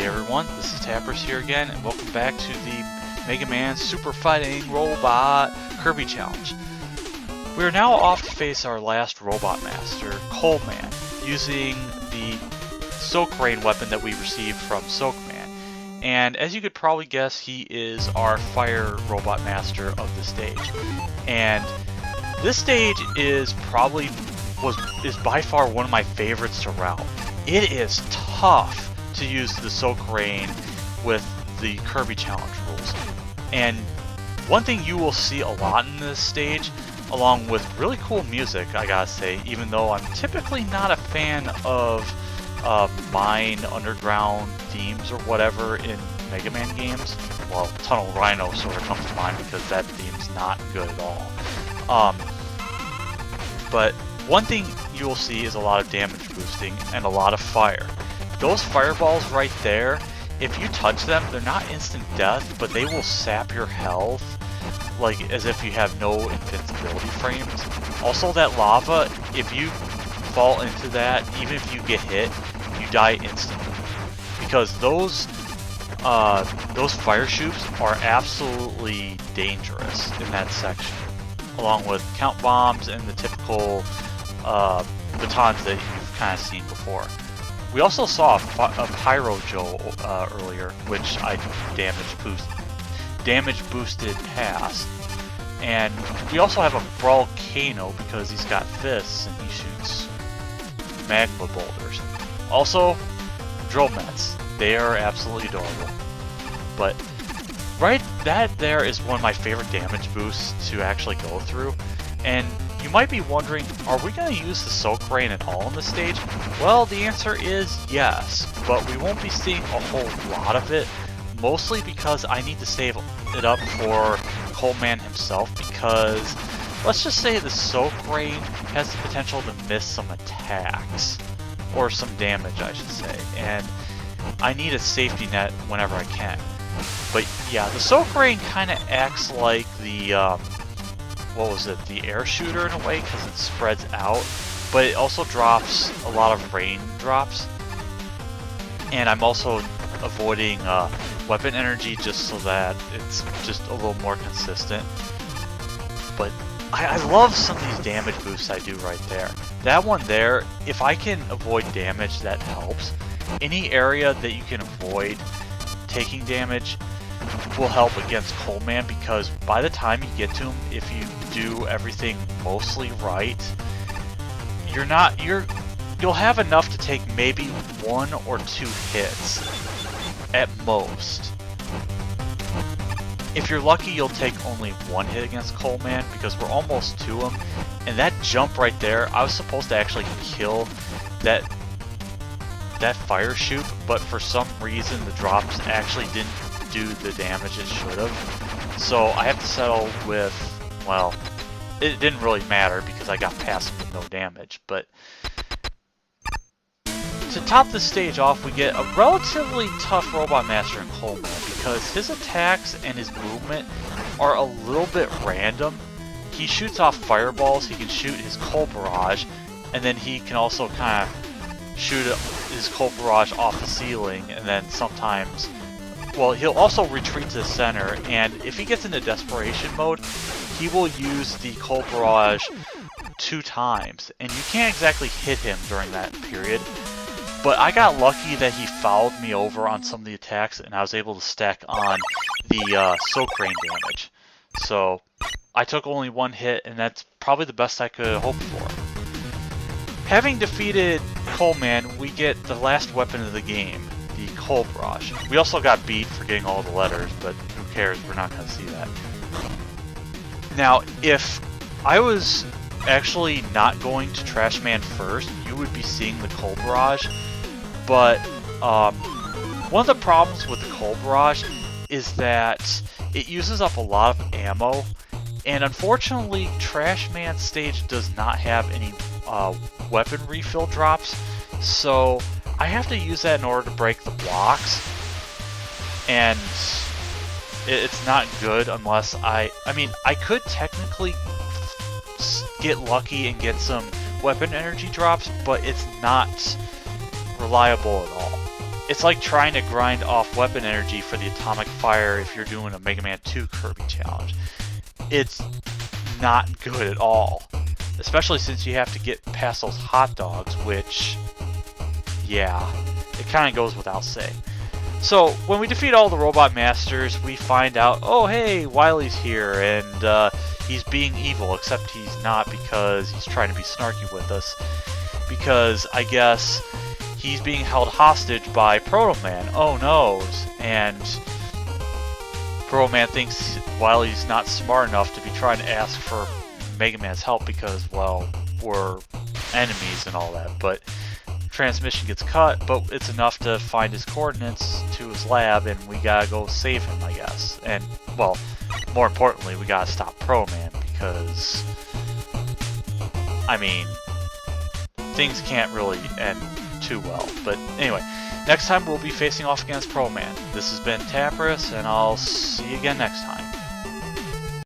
Hey everyone, this is Tappers here again, and welcome back to the Mega Man Super Fighting Robot Kirby Challenge. We are now off to face our last Robot Master, Coleman, using the Soak Rain weapon that we received from Soakman. And as you could probably guess, he is our Fire Robot Master of the stage. And this stage is by far one of my favorites to route. It is tough to use the Soak Rain with the Kirby Challenge rules. And one thing you will see a lot in this stage, along with really cool music, I gotta say, even though I'm typically not a fan of mine underground themes or whatever in Mega Man games. Well, Tunnel Rhino sort of comes to mind because that theme's not good at all. But one thing you will see is a lot of damage boosting and a lot of fire. Those fireballs right there, if you touch them, they're not instant death, but they will sap your health, like as if you have no invincibility frames. Also, that lava, if you fall into that, even if you get hit, you die instantly. Because those fire shoots are absolutely dangerous in that section, along with count bombs and the typical batons that you've kind of seen before. We also saw a Pyro Joe earlier, which I damage boosted past. And we also have a Volcano because he's got fists and he shoots magma boulders. Also, Drill Mets. They are absolutely adorable. But that there is one of my favorite damage boosts to actually go through. And you might be wondering, are we going to use the Soak Rain at all on this stage? Well, the answer is yes, but we won't be seeing a whole lot of it, mostly because I need to save it up for Coleman himself, because let's just say the Soak Rain has the potential to miss some attacks, or some damage I should say, and I need a safety net whenever I can. But yeah, the Soak Rain kind of acts like the the air shooter in a way, because it spreads out, but it also drops a lot of rain drops. And I'm also avoiding weapon energy just so that it's just a little more consistent. But I love some of these damage boosts I do right there. That one there, if I can avoid damage, that helps. Any area that you can avoid taking damage will help against Coleman, because by the time you get to him, if you do everything mostly right, you'll have enough to take maybe 1 or 2 hits at most. If you're lucky, you'll take only 1 hit against Coleman because we're almost to him. And that jump right there, I was supposed to actually kill that fire shoot, but for some reason the drops actually didn't do the damage it should have. So I have to settle with, well, it didn't really matter because I got past him with no damage. But to top the stage off, we get a relatively tough Robot Master in Coleman because his attacks and his movement are a little bit random. He shoots off fireballs, he can shoot his coal barrage, and then he can also kind of shoot his coal barrage off the ceiling, and then sometimes, well, he'll also retreat to the center, and if he gets into desperation mode, he will use the coal barrage 2 times, and you can't exactly hit him during that period. But I got lucky that he fouled me over on some of the attacks, and I was able to stack on the Soak Rain damage. So I took only 1 hit, and that's probably the best I could hope for. Having defeated Coleman, we get the last weapon of the game, the coal barrage. We also got beat for getting all the letters, but who cares, we're not going to see that. Now, if I was actually not going to Trash Man first, you would be seeing the coal barrage. But one of the problems with the coal barrage is that it uses up a lot of ammo, and unfortunately Trash Man stage does not have any weapon refill drops, so I have to use that in order to break the blocks, and it's not good unless I could technically get lucky and get some weapon energy drops, but it's not reliable at all. it's like trying to grind off weapon energy for the atomic fire if you're doing a Mega Man 2 Kirby challenge. It's not good at all. Especially since you have to get past those hot dogs, which, yeah, it kind of goes without saying. So, when we defeat all the Robot Masters, we find out, oh hey, Wily's here, and he's being evil, except he's not because he's trying to be snarky with us. Because, I guess, he's being held hostage by Proto Man. Oh no! And Proto Man thinks Wily's not smart enough to be trying to ask for Mega Man's help because, well, we're enemies and all that. But transmission gets cut, but it's enough to find his coordinates to his lab, and we gotta go save him, I guess. And, well, more importantly, we gotta stop Pro Man because, I mean, things can't really end too well. But anyway, next time we'll be facing off against Pro Man. This has been Tapras, and I'll see you again next time.